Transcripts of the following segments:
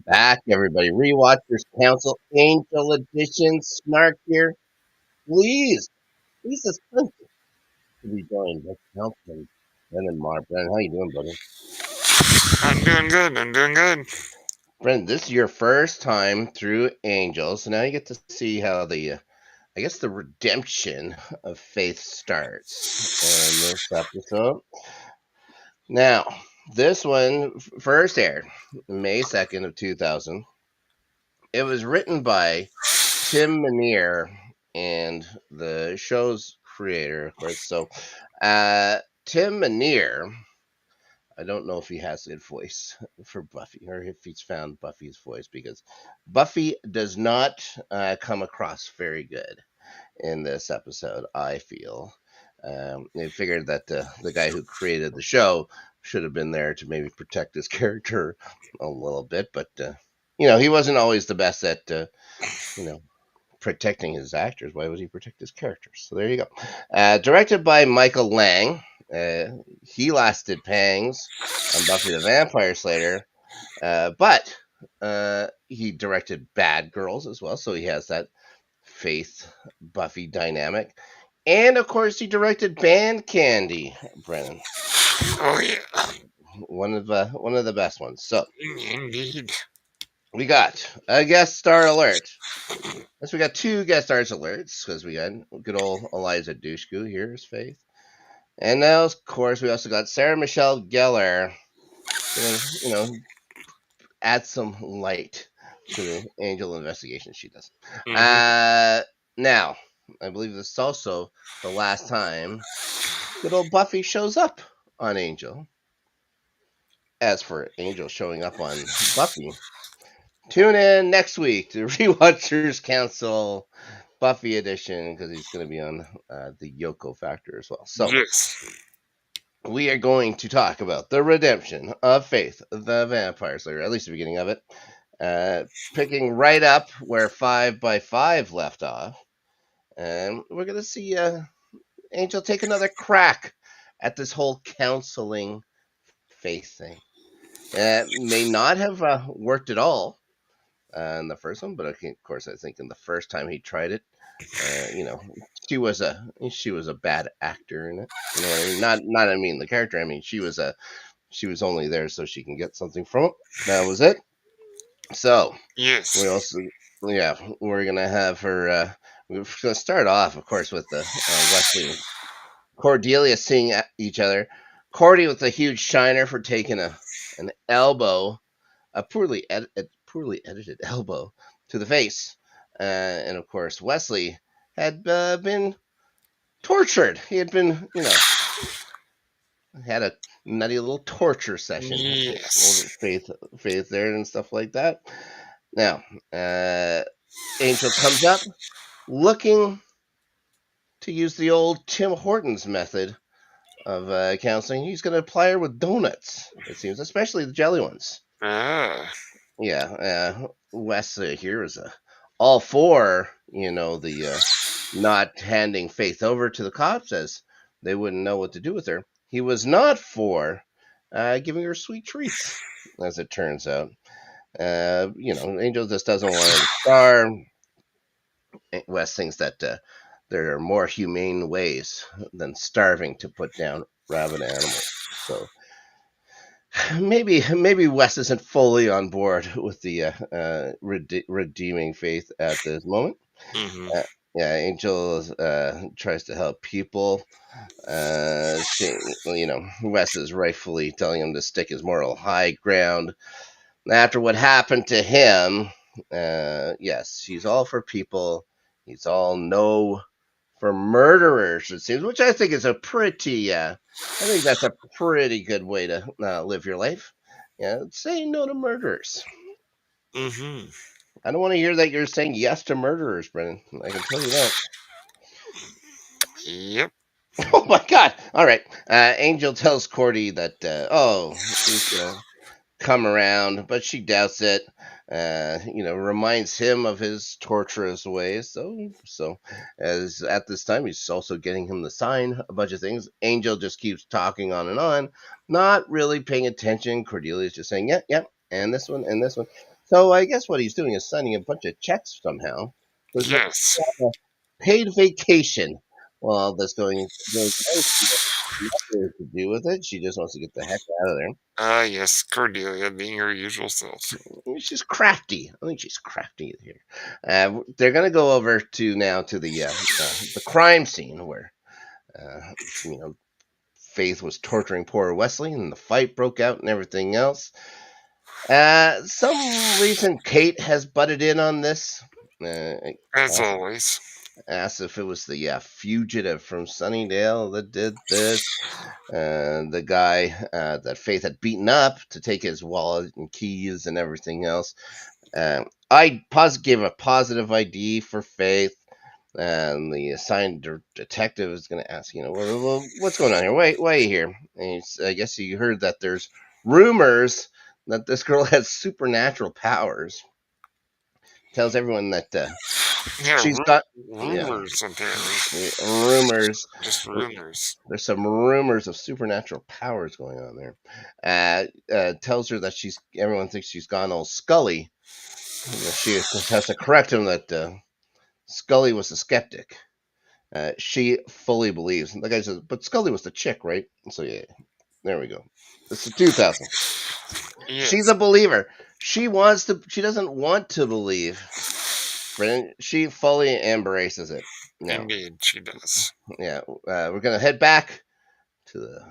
Back, everybody. Rewatchers Council, Angel Edition, Snark here. Please, please just to be joined by Councilman Brennan Marr. Brennan, how you doing, buddy? I'm doing good. I'm doing good. Brennan, this is your first time through Angel, so now you get to see how I guess, the redemption of Faith starts in this episode. Now, this one first aired May 2nd of 2000. It was written by Tim Minear and the show's creator, of course. So, Tim Minear, I don't know if he has a good voice for Buffy or if he's found Buffy's voice because Buffy does not come across very good in this episode, I feel. They figured that the guy who created the show should have been there to maybe protect his character a little bit, but he wasn't always the best at you know protecting his actors. Why would he protect his characters? So there you go. Directed by Michael Lang. He lasted pangs on Buffy the Vampire Slayer, but he directed Bad Girls as well, so he has that Faith Buffy dynamic. And of course, he directed Band Candy, Brennan. Oh yeah, One of the best ones. So indeed. we got a guest star alert. Yes, we got two guest stars alerts because we got good old Eliza Dushku here as Faith. And now, of course, we also got Sarah Michelle Gellar. Add some light to the Angel investigation she does. Now, I believe this is also the last time good old Buffy shows up on Angel. As for Angel showing up on Buffy, tune in next week to Rewatchers Council Buffy edition because he's going to be on the Yoko Factor as well. So Yes. we are going to talk about the redemption of Faith, the Vampire Slayer, at least the beginning of it, picking right up where 5x5 left off. And we're going to see Angel take another crack at this whole counseling Faith thing. May not have worked at all in the first one, but of course, I think in the first time he tried it, she was a bad actor in it. You know what I mean? Not I mean the character. I mean she was only there so she can get something from it. That was it. So Yes. we're gonna have her. We're gonna start off, of course, with the Wesley and Cordelia seeing each other. Cordy with a huge shiner for taking an elbow, a poorly edited elbow to the face, and of course Wesley had been tortured. He had been, had a nutty little torture session. Yes. Old Faith there and stuff like that. Now, Angel comes up looking to use the old Tim Hortons method of counseling. He's going to apply her with donuts, it seems, especially the jelly ones. Ah. Yeah, Wes here is all for the not handing Faith over to the cops as they wouldn't know what to do with her. He was not for giving her sweet treats, as it turns out. Angel just doesn't want her to starve. Wes thinks that there are more humane ways than starving to put down rabid animals. So maybe Wes isn't fully on board with the redeeming Faith at this moment. Mm-hmm. Yeah, Angel tries to help people. Wes is rightfully telling him to stick his moral high ground. After what happened to him, yes, he's all for people. He's all no for murderers, it seems, which I think is I think that's a pretty good way to live your life. Yeah, say no to murderers. Mm-hmm. I don't want to hear that you're saying yes to murderers, Brennan. I can tell you that. Yep. Oh my God! All right. Angel tells Cordy that he's gonna come around, but she doubts it. Reminds him of his torturous ways. So as at this time, he's also getting him to sign a bunch of things. Angel just keeps talking on, not really paying attention. Cordelia's just saying, yeah, and this one, and this one. So I guess what he's doing is signing a bunch of checks somehow. Because now Yes. he has a paid vacation while all this going on. She has nothing to do with it. She just wants to get the heck out of there. Ah, yes, Cordelia being her usual self. She's crafty. I think she's crafty here. They're gonna go over to now to the crime scene where you know Faith was torturing poor Wesley, and the fight broke out and everything else. Some reason Kate has butted in on this. As Asked, always. asked if it was the fugitive from Sunnydale that did this. The guy that Faith had beaten up to take his wallet and keys and everything else. I gave a positive ID for Faith, and the assigned detective is going to ask, what's going on here? Why are you here? And I guess you heard that there's rumors that this girl has supernatural powers. Tells everyone that Yeah, she's got, yeah, rumors, apparently. rumors. Just rumors. There's some rumors of supernatural powers going on there. Tells her that everyone thinks she's gone all Scully. She has to correct him that Scully was a skeptic. She fully believes. And the guy says, but Scully was the chick, right? So yeah, there we go. It's the 2000. She's Yes, a believer. She wants to. She doesn't want to believe. Brennan, she fully embraces it. Now, indeed, she does. yeah, we're gonna head back to the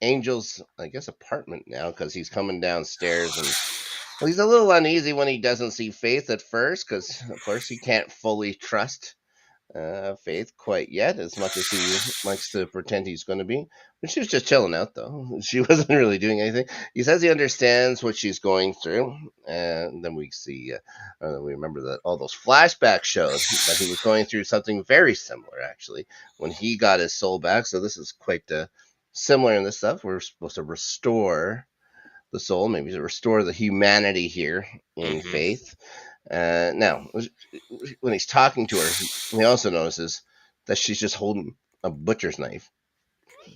Angel's, I guess, apartment now because he's coming downstairs and well, he's a little uneasy when he doesn't see Faith at first because, of course, he can't fully trust Faith quite yet, as much as he likes to pretend he's going to be. But she was just chilling out, though. She wasn't really doing anything. He says he understands what she's going through, and then we see, we remember that all those flashbacks showed that he was going through something very similar, actually, when he got his soul back. So this is quite similar in this stuff. We're supposed to restore the soul, maybe to restore the humanity here in Hmm. Faith. Now, when he's talking to her, he also notices that she's just holding a butcher's knife.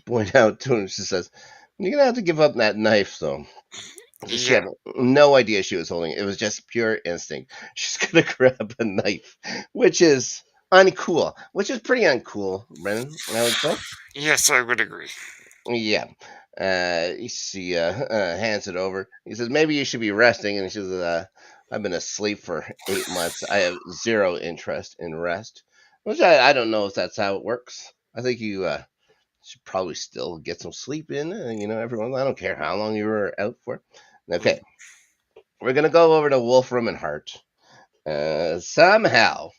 Point out to him, she says, "You're gonna have to give up that knife, though." She Yeah, had no idea she was holding it. It was just pure instinct. She's gonna grab a knife, which is uncool, which is pretty uncool, Brennan, I would say. yes, I would agree. Yeah. She hands it over. He says, maybe you should be resting. And she says, I've been asleep for 8 months. I have zero interest in rest. Which I don't know if that's how it works. I think you should probably still get some sleep in. Everyone, I don't care how long you were out for. Mm. Okay. We're going to go over to Wolfram and Hart. Somehow,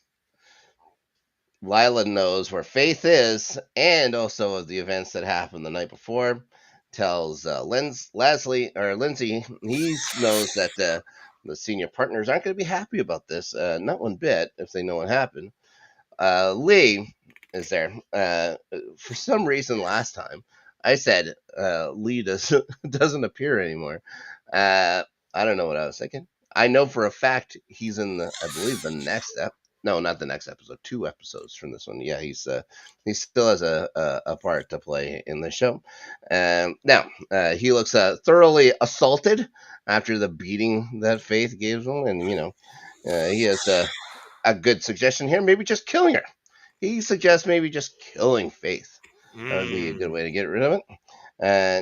Lila knows where Faith is, and also of the events that happened the night before. Tells Lindsay, he knows that the senior partners aren't going to be happy about this, not one bit, if they know what happened. Lee is there. For some reason, last time I said Lee doesn't appear anymore. I don't know what I was thinking. I know for a fact he's in I believe the next no, not the next episode. 2 episodes from this one. Yeah, he still has a part to play in the show. Now he looks thoroughly assaulted after the beating that Faith gave him, and he has a good suggestion here. Maybe just killing her. He suggests maybe just killing Faith. That would be a good Mm. way to get rid of it.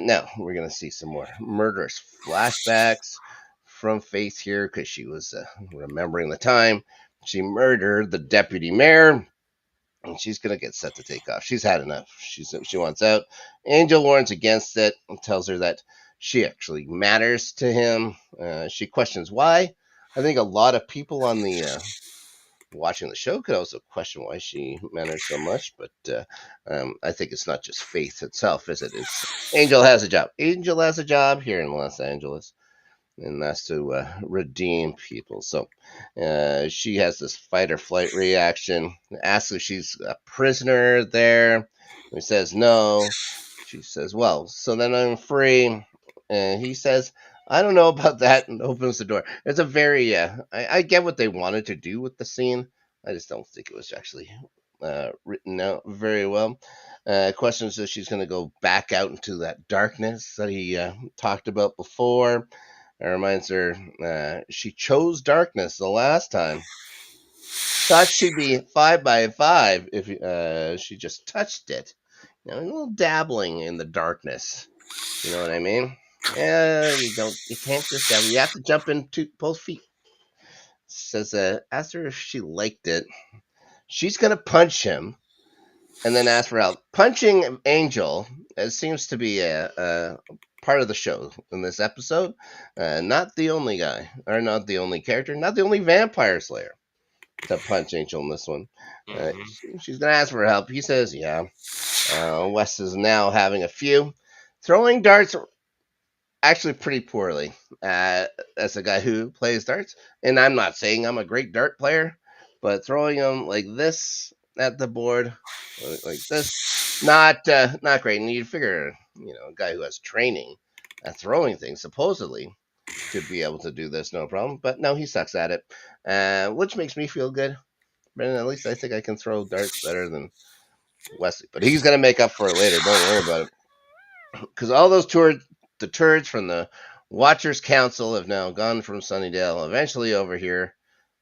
Now we're gonna see some more murderous flashbacks from Faith here because she was remembering the time she murdered the deputy mayor, and she's gonna get set to take off. She's had enough. She wants out. Angel warns against it and tells her that she actually matters to him. She questions why. I think a lot of people on the watching the show could also question why she matters so much, but I think it's not just Faith itself, is it? It's Angel has a job. Angel has a job here in Los Angeles, and that's to redeem people. So she has this fight or flight reaction. Asks if she's a prisoner there. He says no. She says, "Well, so then I'm free." And he says, "I don't know about that," and opens the door. It's a very, I get what they wanted to do with the scene. I just don't think it was actually written out very well. Questions if she's going to go back out into that darkness that he talked about before. It reminds her she chose darkness the last time. Thought she'd be 5 by 5 if she just touched it. A little dabbling in the darkness. You know what I mean? Yeah, you don't. You can't just dabble. You have to jump into both feet. Says, asked her if she liked it. She's gonna punch him and then ask for help. Punching Angel seems to be a part of the show in this episode. Not the only guy, or not the only character, not the only vampire slayer to punch Angel in this one. Mm-hmm. She's gonna ask for help. He says, "Yeah." Wes is now having a few, throwing darts actually pretty poorly. As a guy who plays darts, and I'm not saying I'm a great dart player, but throwing them like this at the board, like this, not great. And you'd figure, a guy who has training at throwing things supposedly should be able to do this no problem. But no, he sucks at it, which makes me feel good. But at least I think I can throw darts better than Wesley. But he's gonna make up for it later. Don't worry about it, because all those the turds from the Watchers Council have now gone from Sunnydale, eventually over here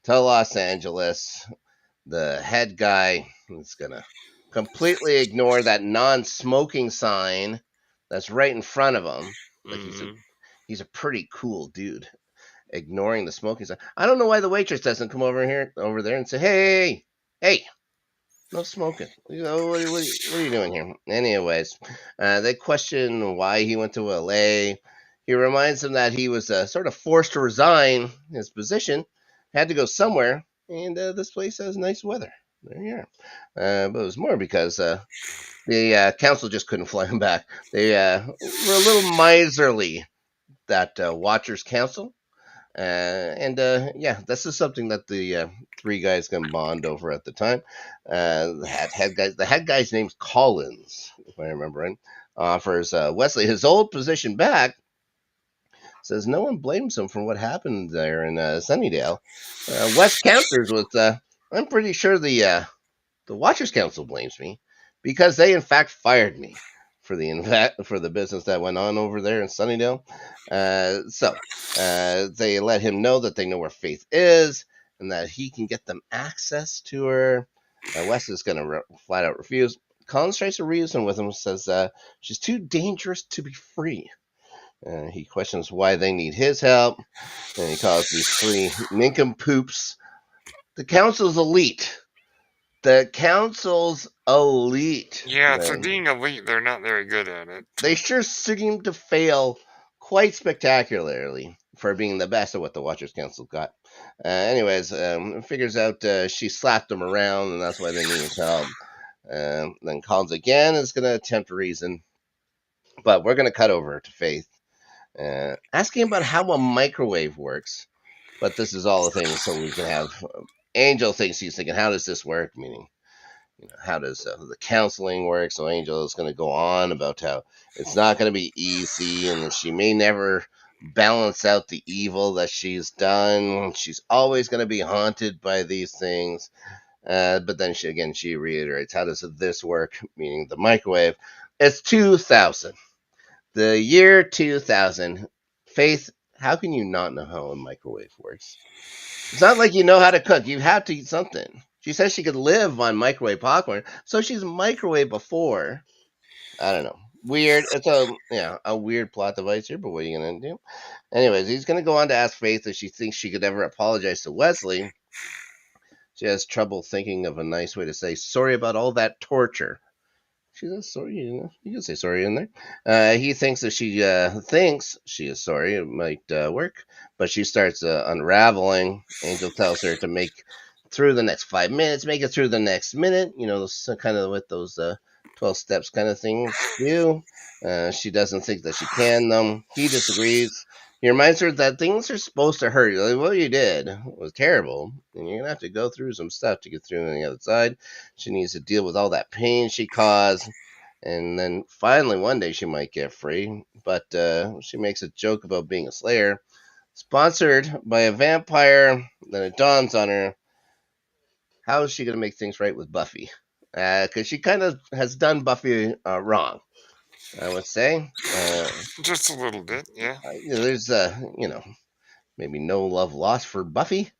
to Los Angeles. The head guy is gonna completely ignore that non-smoking sign that's right in front of him. Like Mm-hmm. he's a pretty cool dude, ignoring the smoking sign. I don't know why the waitress doesn't come over there and say, "Hey, hey, no smoking. What are you doing here?" Anyways, they question why he went to LA. He reminds them that he was sort of forced to resign his position, had to go somewhere, and this place has nice weather. There you are. But it was more because the council just couldn't fly him back. They were a little miserly, that Watchers Council. And yeah, this is something that the three guys can bond over at the time. The head guy's name's Collins, if I remember right. Offers Wesley his old position back. Says no one blames him for what happened there in Sunnydale. Wes counters with, "I'm pretty sure the Watchers Council blames me because they in fact fired me for the business that went on over there in Sunnydale." They let him know that they know where Faith is and that he can get them access to her. Wes is going to flat out refuse. Collins tries to reason with him, says she's too dangerous to be free. He questions why they need his help, and he calls these three nincompoops the council's elite. The council's elite. Yeah, for being elite, they're not very good at it. They sure seem to fail quite spectacularly for being the best at what the Watchers Council got. Anyways, figures out she slapped them around, and that's why they need his help. Then Collins again is going to attempt reason, but we're going to cut over to Faith, asking about how a microwave works. But this is all the things so we can have. Angel thinks he's thinking, how does this work? Meaning, how does the counseling work? So Angel is going to go on about how it's not going to be easy and that she may never balance out the evil that she's done. She's always going to be haunted by these things. But then she reiterates, how does this work? Meaning the microwave. It's 2000. The year 2000. Faith, how can you not know how a microwave works? It's not like you know how to cook. You have to eat something. She says she could live on microwave popcorn, so she's microwave before. I don't know. Weird. It's a weird plot device here, but what are you gonna do? Anyways, he's gonna go on to ask Faith if she thinks she could ever apologize to Wesley. She has trouble thinking of a nice way to say sorry about all that torture. She says sorry, you can say sorry in there. He thinks that she thinks she is sorry. It might work, but she starts unraveling. Angel tells her to make through the next 5 minutes, make it through the next minute. Kind of what those 12 steps kind of things do. She doesn't think that she can, though. He disagrees. He reminds her that things are supposed to hurt. Like, what you did was terrible, and you're going to have to go through some stuff to get through on the other side. She needs to deal with all that pain she caused, and then finally one day she might get free. But she makes a joke about being a slayer, sponsored by a vampire. Then it dawns on her, how is she going to make things right with Buffy? Because she kind of has done Buffy wrong. I would say. Just a little bit, yeah. There's maybe no love lost for Buffy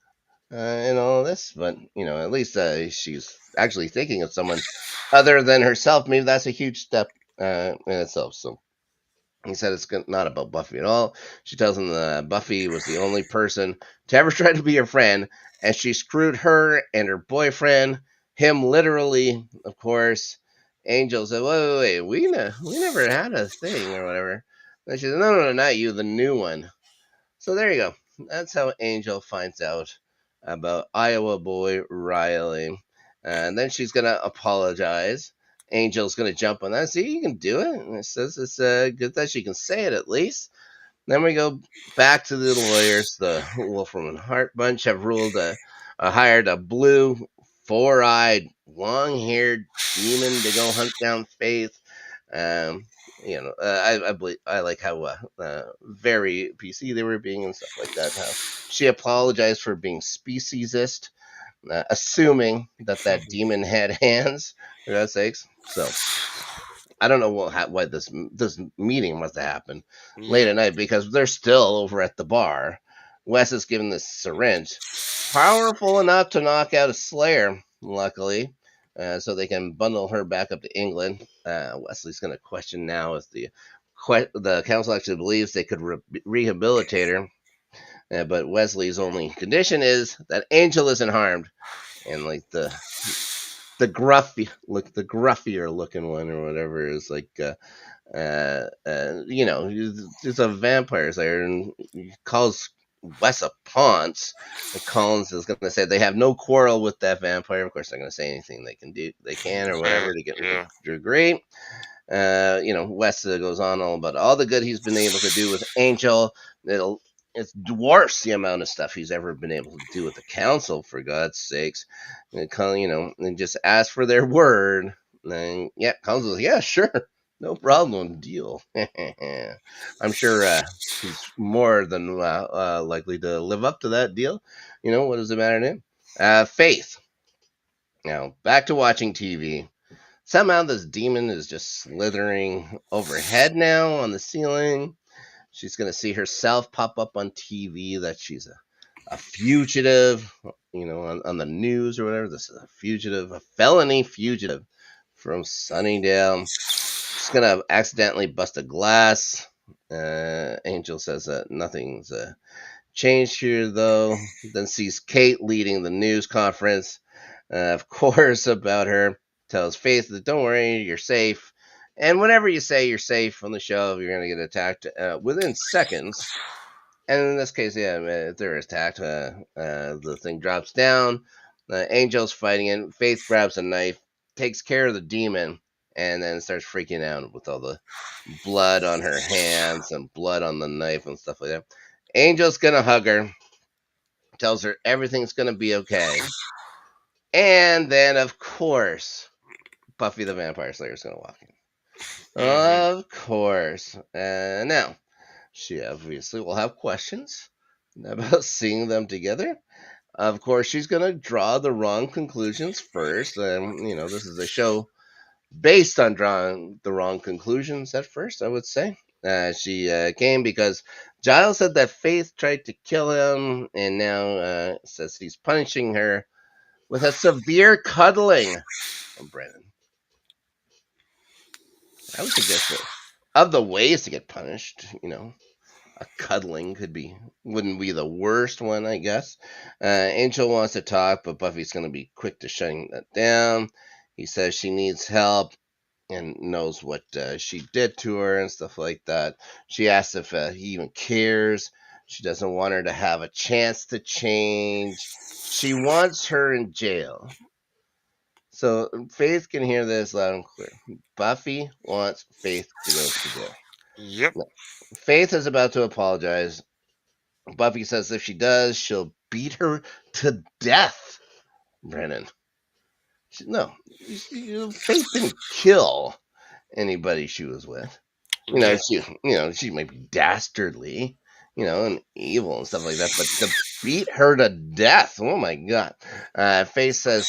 in all of this, but at least she's actually thinking of someone other than herself. Maybe that's a huge step in itself. So he said it's not about Buffy at all. She tells him that Buffy was the only person to ever try to be her friend, and she screwed her and her boyfriend, him literally, of course. Angel said, wait, we never had a thing or whatever. And she said, no, not you, the new one. So there you go. That's how Angel finds out about Iowa boy Riley. And then she's going to apologize. Angel's going to jump on that. See, you can do it. And it says it's good that she can say it at least. Then we go back to the lawyers. The Wolfram Hart bunch have hired a blue, four-eyed, long-haired demon to go hunt down Faith. Um, I believe I like how very PC they were being and stuff like that. How she apologized for being speciesist, assuming that demon had hands. For God's sakes, so I don't know why this meeting must have happened late Yeah. at night because they're still over at the bar. Wes is given this syringe, powerful enough to knock out a Slayer. Luckily, so they can bundle her back up to England. Wesley's going to question now if the council actually believes they could rehabilitate her. But Wesley's only condition is that Angel isn't harmed, and like the gruffier looking one or whatever is like he's a vampire slayer and he calls Wes a Ponce. And Collins is going to say they have no quarrel with that vampire. Of course, they're going to say anything they can or whatever to get rid of Yeah. Drew Great. Wes goes on all about all the good he's been able to do with Angel. It dwarfs the amount of stuff he's ever been able to do with the council, for God's sakes. And just ask for their word. And yeah, council's yeah, sure, no problem, deal. I'm sure he's more than likely to live up to that deal. What does it matter to him? Faith. Now back to watching TV. Somehow this demon is just slithering overhead now on the ceiling. She's going to see herself pop up on TV that she's a fugitive, on the news or whatever. This is a fugitive, a felony fugitive from Sunnydale. She's going to accidentally bust a glass. Angel says that nothing's changed here, though. Then sees Kate leading the news conference, of course, about her. Tells Faith that don't worry, you're safe. And whenever you say you're safe on the show, you're going to get attacked within seconds. And in this case, yeah, if they're attacked, the thing drops down. Angel's fighting it. Faith grabs a knife, takes care of the demon, and then starts freaking out with all the blood on her hands and blood on the knife and stuff like that. Angel's going to hug her, tells her everything's going to be okay. And then, of course, Buffy the Vampire Slayer is going to walk in. Mm-hmm. Of course. Now, she obviously will have questions about seeing them together. Of course, she's going to draw the wrong conclusions first. This is a show based on drawing the wrong conclusions at first, I would say. She came because Giles said that Faith tried to kill him, and now says he's punishing her with a severe cuddling from Brennan. I would suggest that of the ways to get punished, a cuddling wouldn't be the worst one, I guess. Angel wants to talk, but Buffy's going to be quick to shutting that down. He says she needs help and knows what she did to her and stuff like that. She asks if he even cares. She doesn't want her to have a chance to change. She wants her in jail. So Faith can hear this loud and clear. Buffy wants Faith to go to jail. Yep. No. Faith is about to apologize. Buffy says if she does, she'll beat her to death. Brennan. No, Faith didn't kill anybody she was with. Yeah. She might be dastardly, and evil and stuff like that, but to beat her to death, oh my God. Faith says,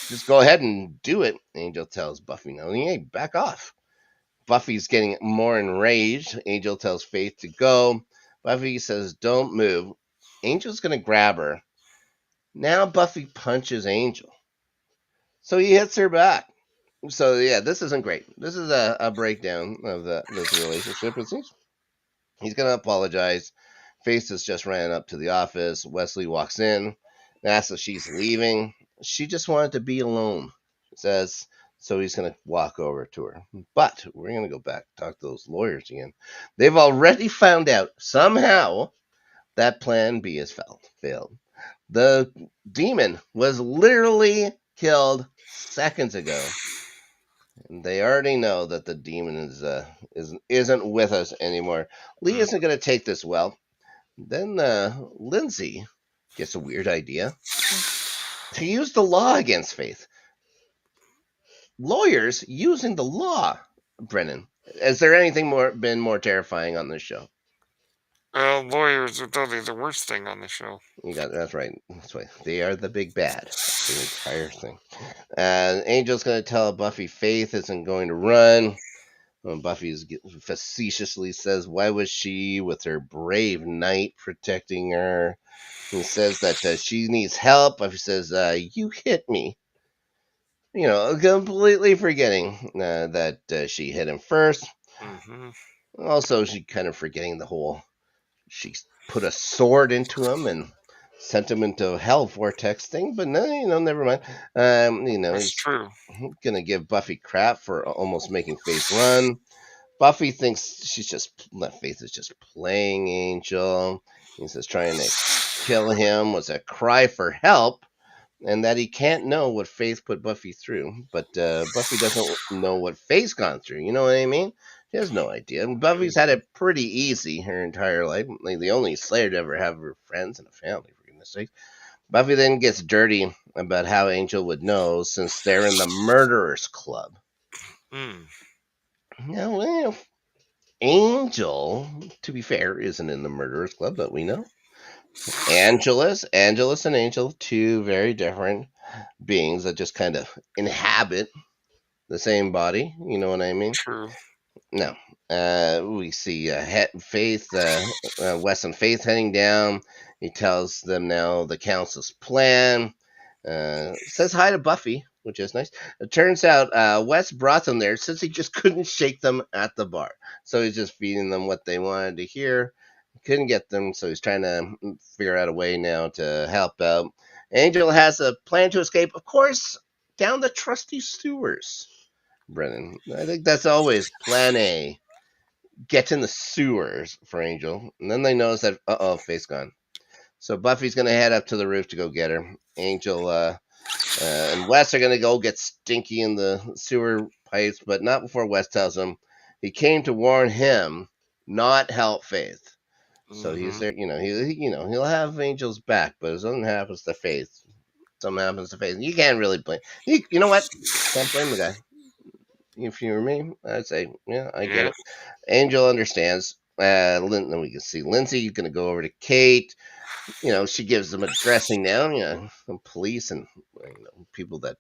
just go ahead and do it. Angel tells Buffy, no, hey, back off. Buffy's getting more enraged. Angel tells Faith to go. Buffy says, "Don't move." Angel's going to grab her. Now Buffy punches Angel. So he hits her back. So yeah, this isn't great. This is a breakdown of this relationship. It seems he's gonna apologize. Faith has just ran up to the office. Wesley walks in and asks if she's leaving. She just wanted to be alone. Says so he's gonna walk over to her. But we're gonna go back and talk to those lawyers again. They've already found out somehow that Plan B has failed. The demon was literally killed seconds ago. And they already know that the demon isn't with us anymore. Lee isn't going to take this well. Then Lindsay gets a weird idea to use the law against Faith. Lawyers using the law, Brennan. Is there anything been more terrifying on this show? Lawyers are totally the worst thing on the show. That's right. That's right. They are the big bad. The entire thing. Angel's going to tell Buffy Faith isn't going to run. Buffy facetiously says, "Why was she with her brave knight protecting her?" He says that she needs help. Buffy says, "You hit me." Completely forgetting that she hit him first. Mm-hmm. Also, she kind of forgetting the whole. She put a sword into him and sent him into hell vortex thing. But no, never mind. That's He's true. gonna give Buffy crap for almost making Faith run. Buffy thinks Faith is just playing Angel. He says trying to kill him was a cry for help, and that he can't know what Faith put Buffy through. But Buffy doesn't know what Faith's gone through. You know what I mean? She has no idea. Buffy's had it pretty easy her entire life. Like the only Slayer to ever have her friends and a family, for goodness sake. Buffy then gets dirty about how Angel would know since they're in the Murderers Club. Mm. Well, Angel, to be fair, isn't in the Murderers Club, but we know. Angelus, and Angel, two very different beings that just kind of inhabit the same body. You know what I mean? True. No. We see Faith, Wes and Faith heading down. He tells them now the council's plan. Says hi to Buffy, which is nice. It turns out Wes brought them there since he just couldn't shake them at the bar. So he's just feeding them what they wanted to hear. Couldn't get them, so he's trying to figure out a way now to help out. Angel has a plan to escape, of course, down the trusty sewers. Brennan, I think that's always plan A. Get in the sewers for Angel. And then they notice that, Faith's gone. So Buffy's going to head up to the roof to go get her. Angel and Wes are going to go get Stinky in the sewer pipes, but not before Wes tells him he came to warn him, not help Faith. So he's there, he'll have Angel's back, but if something happens to Faith, you can't really blame. You know what? Can't blame the guy. If you were me, I'd say, yeah, I get Yeah. it. Angel understands. Then we can see Lindsay going to go over to Kate. She gives them a dressing down. Police and people that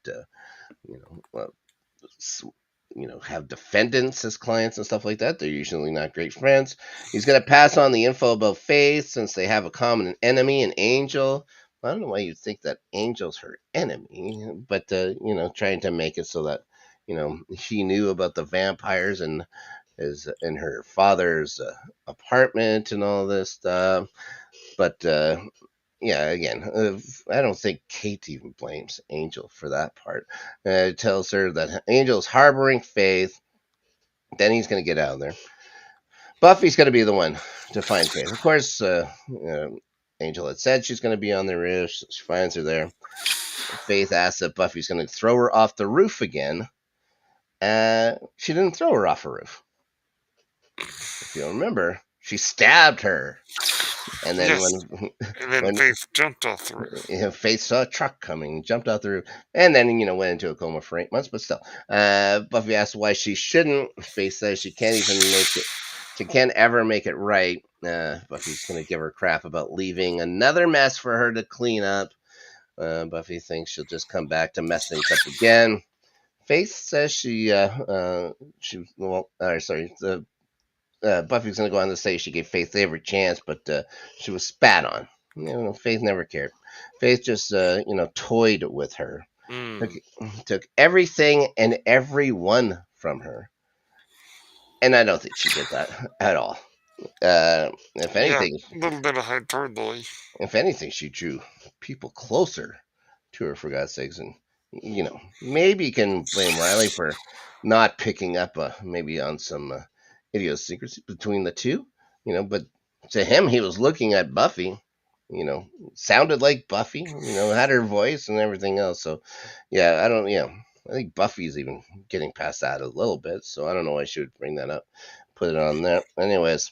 have defendants as clients and stuff like that. They're usually not great friends. He's going to pass on the info about Faith since they have a common enemy, an Angel. I don't know why you think that Angel's her enemy, but trying to make it so that he knew about the vampires and his in her father's apartment and all this stuff. But yeah, again, I don't think Kate even blames Angel for that part. It tells her that Angel's harboring Faith. Then he's going to get out of there. Buffy's going to be the one to find Faith. Of course, Angel had said she's going to be on the roof. So she finds her there. Faith asks if Buffy's going to throw her off the roof again. She didn't throw her off a roof. If you remember, she stabbed her. And then yes. When Faith jumped off the roof. Faith saw a truck coming, jumped out the roof, and then went into a coma for 8 months. But still, Buffy asks why she shouldn't. Faith says she can't even make it. She can't ever make it right. Buffy's gonna give her crap about leaving another mess for her to clean up. Buffy thinks she'll just come back to mess things up again. Faith says Buffy's gonna go on to say she gave Faith every chance, but she was spat on. Faith never cared. Faith just toyed with her, took Mm. took everything and everyone from her, and I don't think she did that at all. If Yeah, anything, a little bit of hyperbole. she drew people closer to her, for God's sakes. And maybe you can blame Riley for not picking up maybe on some idiosyncrasy between the two. But to him, he was looking at Buffy. Sounded like Buffy. Had her voice and everything else. So yeah, I don't. I think Buffy's even getting past that a little bit. So I don't know why she would bring that up. Put it on there. Anyways,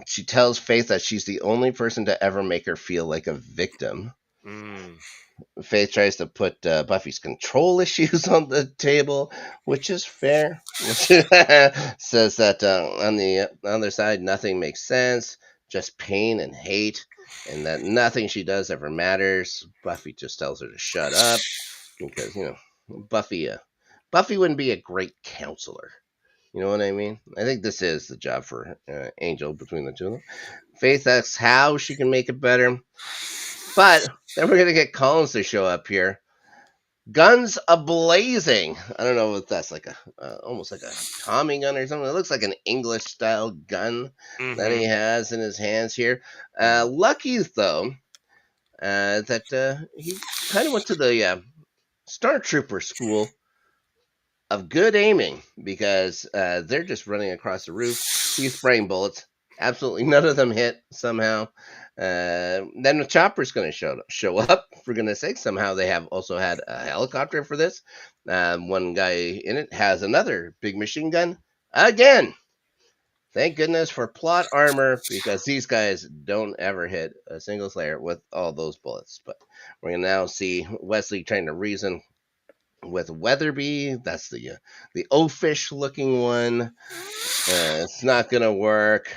she tells Faith that she's the only person to ever make her feel like a victim. Mm. Faith tries to put Buffy's control issues on the table, which is fair. Says that on the other side, nothing makes sense, just pain and hate, and that nothing she does ever matters. Buffy just tells her to shut up because Buffy. Buffy wouldn't be a great counselor. You know what I mean? I think this is the job for Angel between the two of them. Faith asks how she can make it better. But then we're gonna get Collins to show up here, guns a blazing. I don't know if that's like a almost like a Tommy gun or something. It looks like an English style gun that he Mm-hmm. has in his hands here. Lucky though that he kind of went to the Star Trooper school of good aiming because they're just running across the roof. He's spraying bullets. Absolutely none of them hit somehow. Then the chopper's going to show up. For goodness sake, somehow they have also had a helicopter for this. One guy in it has another big machine gun again. Thank goodness for plot armor because these guys don't ever hit a single Slayer with all those bullets. But we're going to now see Wesley trying to reason with Weatherby. That's the oafish looking one. It's not gonna work.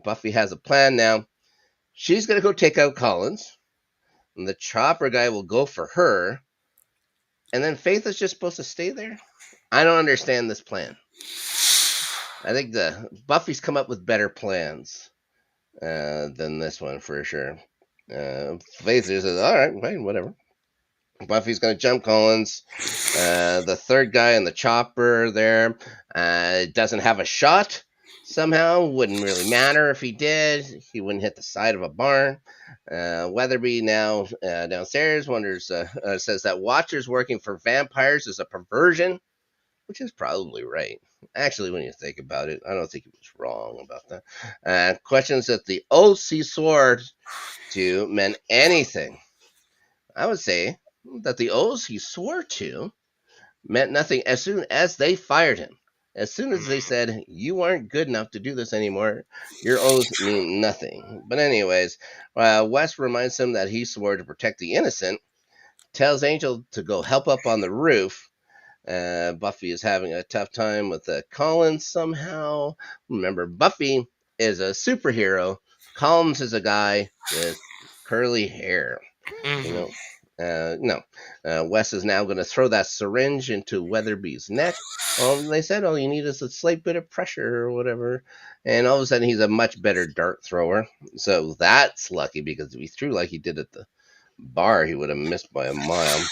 Buffy has a plan now. She's gonna go take out Collins, and the chopper guy will go for her. And then Faith is just supposed to stay there. I don't understand this plan. I think the Buffy's come up with better plans than this one for sure. Faith just says, "All right, fine, whatever." Buffy's going to jump Collins. The third guy in the chopper there doesn't have a shot somehow. Wouldn't really matter if he did. He wouldn't hit the side of a barn. Weatherby now downstairs says that Watcher's working for vampires is a perversion, which is probably right. Actually, when you think about it, I don't think he was wrong about that. Questions that the oaths he swore to meant anything. I would say that the oaths he swore to meant nothing as soon as they fired him. As soon as they said, you aren't good enough to do this anymore, your oaths mean nothing. But, anyways, Wes reminds him that he swore to protect the innocent, tells Angel to go help up on the roof. Buffy is having a tough time with Collins somehow. Remember, Buffy is a superhero. Collins is a guy with curly hair. You Mm-hmm. know, no. Wes is now going to throw that syringe into Weatherby's neck. Well, they said all you need is a slight bit of pressure or whatever. And all of a sudden, he's a much better dart thrower. So that's lucky because if he threw like he did at the bar, he would have missed by a mile.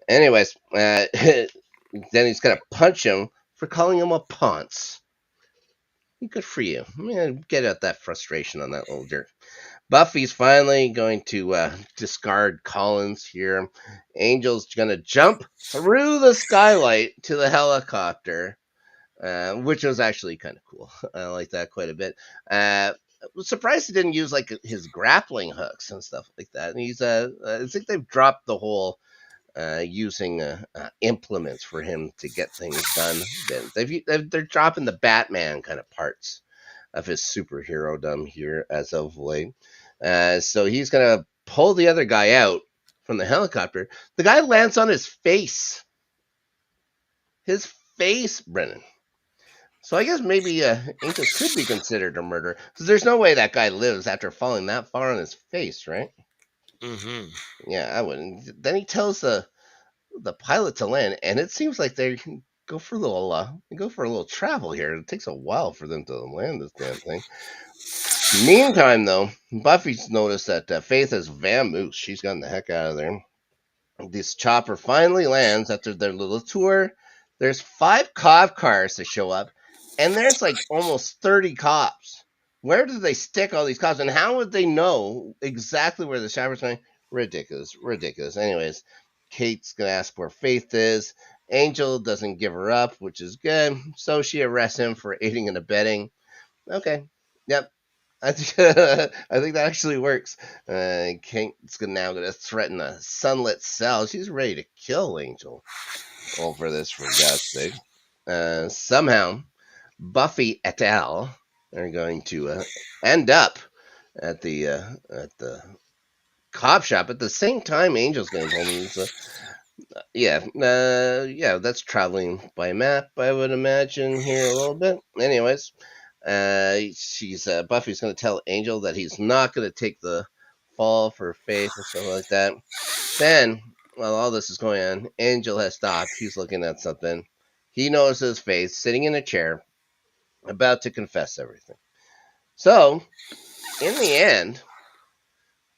Anyways, then he's going to punch him for calling him a ponce. Good for you. Get out that frustration on that little jerk. Buffy's finally going to discard Collins here. Angel's going to jump through the skylight to the helicopter, which was actually kind of cool. I like that quite a bit. I was surprised he didn't use like his grappling hooks and stuff like that. And I think they've dropped the whole using implements for him to get things done. They're dropping the Batman kind of parts of his superhero dumb here as of late. So he's gonna pull the other guy out from the helicopter. The guy lands on his face. His face, Brennan. So I guess maybe Angel could be considered a murder. Because there's no way that guy lives after falling that far on his face, right? Mm-hmm. Yeah, I wouldn't. Then he tells the pilot to land, and it seems like they go for a little travel here. It takes a while for them to land this damn thing. Meantime, though, Buffy's noticed that Faith has vamoosed. She's gotten the heck out of there. This chopper finally lands after their little tour. There's 5 cop cars that show up, and there's like almost 30 cops. Where did they stick all these cops, and how would they know exactly where the chopper's going? Ridiculous, ridiculous. Anyways, Kate's gonna ask where Faith is. Angel doesn't give her up, which is good. So she arrests him for aiding and abetting. Okay, yep, I think I think that actually works. Kate's now going to threaten a sunlit cell. She's ready to kill Angel over this, for God's sake. Somehow, Buffy et al. Are going to end up at the cop shop at the same time Angel's getting home. So, yeah, that's traveling by map, I would imagine here a little bit. Anyways, she's Buffy's going to tell Angel that he's not going to take the fall for Faith and stuff like that. Then, while all this is going on, Angel has stopped. He's looking at something. He notices Faith sitting in a chair, about to confess everything. So, in the end,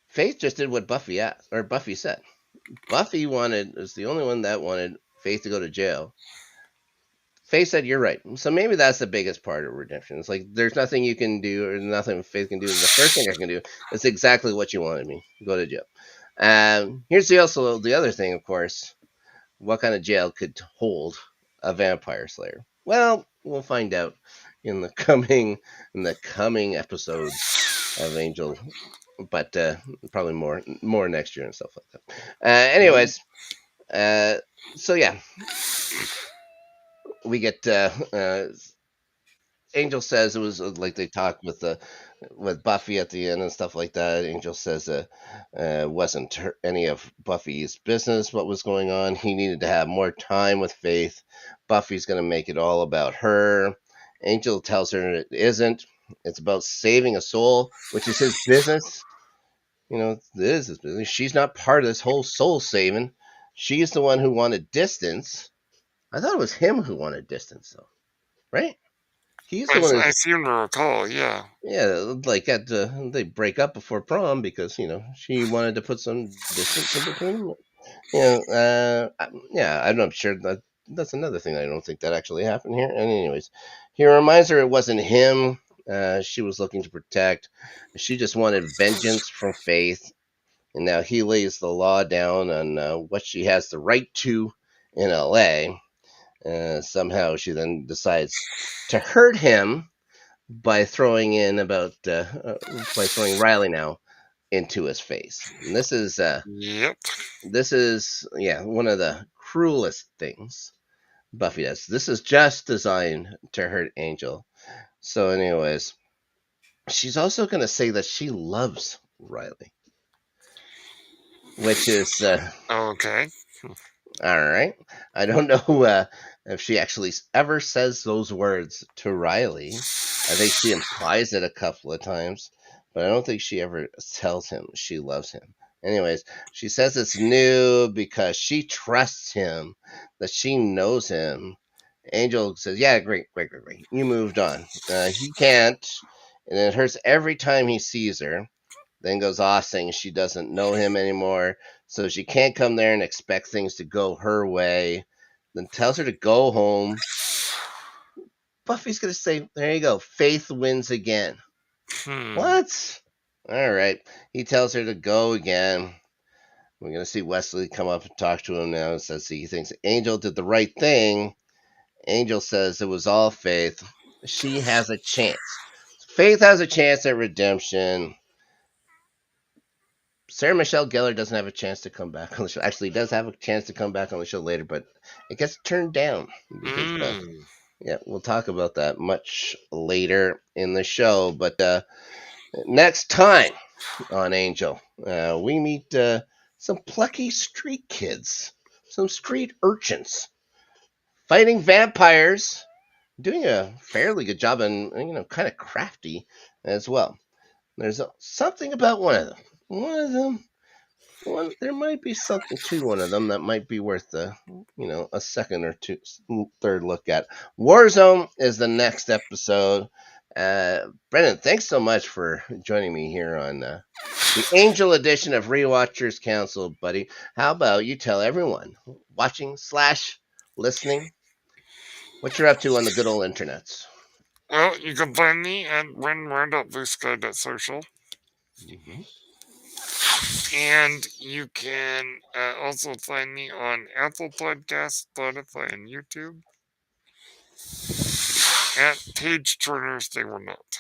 Faith just did what Buffy asked, or Buffy said. Buffy is the only one that wanted Faith to go to jail. Faith said, "You're right." So maybe that's the biggest part of redemption. It's like there's nothing you can do, or nothing Faith can do. The first thing I can do is exactly what you wanted me: go to jail. Here's also the other thing, of course. What kind of jail could hold a vampire slayer? Well, we'll find out in the coming episodes of Angel, but probably more next year and stuff like that. Anyways, so yeah, we get Angel says it was like they talked with Buffy at the end and stuff like that. Angel says wasn't any of Buffy's business what was going on. He needed to have more time with Faith. Buffy's going to make it all about her. Angel tells her it isn't. It's about saving a soul, which is his business. You know, it is his business. She's not part of this whole soul saving. She's the one who wanted distance. I thought it was him who wanted distance, though, right? He's the one I who's seem to recall, yeah. yeah, like they break up before prom because she wanted to put some distance in between them. Yeah, I'm not sure that's another thing I don't think that actually happened here. And anyways, he reminds her it wasn't him. She was looking to protect. She just wanted vengeance from Faith, and now he lays the law down on what she has the right to in L.A. Somehow she then decides to hurt him by by throwing Riley now into his face. And Yep. this is one of the cruelest things Buffy does. This is just designed to hurt Angel. So, anyways, she's also going to say that she loves Riley, which is Okay. all right. I don't know if she actually ever says those words to Riley. I think she implies it a couple of times, but I don't think she ever tells him she loves him. Anyways, she says it's new because she trusts him, that she knows him. Angel says, "Yeah, great, great, great, great. You moved on. He can't, and it hurts every time he sees her." Then goes off saying she doesn't know him anymore, so she can't come there and expect things to go her way. Then tells her to go home. Buffy's gonna say, "There you go, Faith wins again." Hmm. What? All right. He tells her to go again. We're gonna see Wesley come up and talk to him now and says he thinks Angel did the right thing. Angel says it was all Faith. She has a chance. Faith has a chance at redemption. Sarah Michelle Gellar doesn't have a chance to come back on the show. Actually, does have a chance to come back on the show later, but it gets turned down because, Mm. yeah, we'll talk about that much later in the show. But next time on Angel, we meet some plucky street kids, some street urchins fighting vampires, doing a fairly good job and kind of crafty as well. There's something about one of them. One of them there might be something to one of them that might be worth a second or two, third look at. Warzone is the next episode. Brendan, thanks so much for joining me here on the Angel edition of Rewatchers Council, buddy. How about you tell everyone watching slash listening what you're up to on the good old internets? Well, you can find me at renward.bluesky.social. Mm-hmm. And you can also find me on Apple Podcasts, Spotify, and YouTube. At Page Turners, they were not.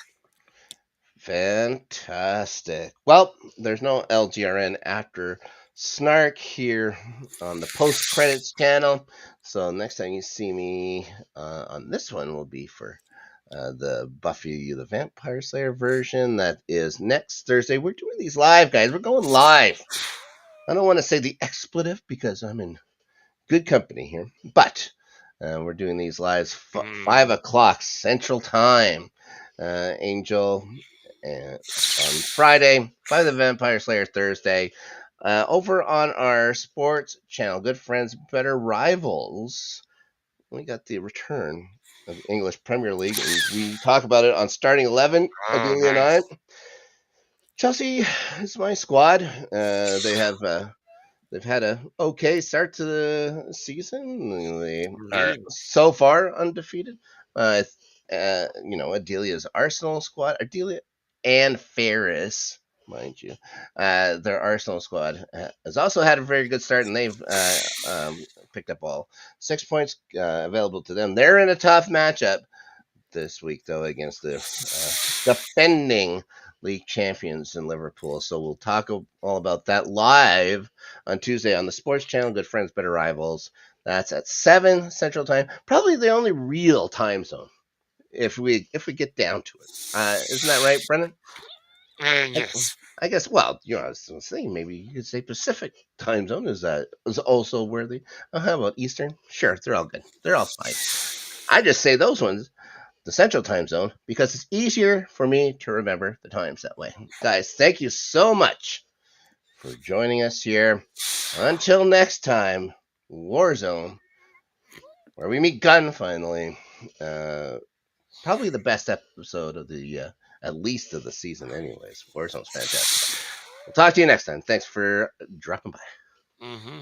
Fantastic. Well, there's no LGRN after Snark here on the post credits channel. So next time you see me on this one will be for the Buffy the Vampire Slayer version. That is next Thursday. We're doing these live, guys. We're going live. I don't want to say the expletive because I'm in good company here, but we're doing these lives 5 o'clock Central Time. Angel on Friday, Buffy the Vampire Slayer Thursday. Over on our sports channel, Good Friends, Better Rivals, we got the return of the English Premier League, and we talk about it on Starting 11, Oh, Adelia and I. nice. Chelsea is my squad. They've had a okay start to the season. They are Indeed. so far undefeated. Adelia's Arsenal squad, Adelia and Ferris, mind you, their Arsenal squad has also had a very good start, and they've picked up all 6 points available to them. They're in a tough matchup this week, though, against the defending league champions in Liverpool. So we'll talk all about that live on Tuesday on the Sports Channel. Good Friends, Better Rivals. That's at 7 Central Time. Probably the only real time zone if we get down to it. Isn't that right, Brennan? Yes. I guess. Well, I was saying maybe you could say Pacific time zone is also worthy. How about Eastern? Sure, they're all good. They're all fine. I just say those ones the Central Time Zone because it's easier for me to remember the times that way. Guys, thank you so much for joining us here. Until next time, Warzone, where we meet Gunn finally. Probably the best episode of at least of the season, anyways. Warzone's fantastic. We'll talk to you next time. Thanks for dropping by. Mm-hmm.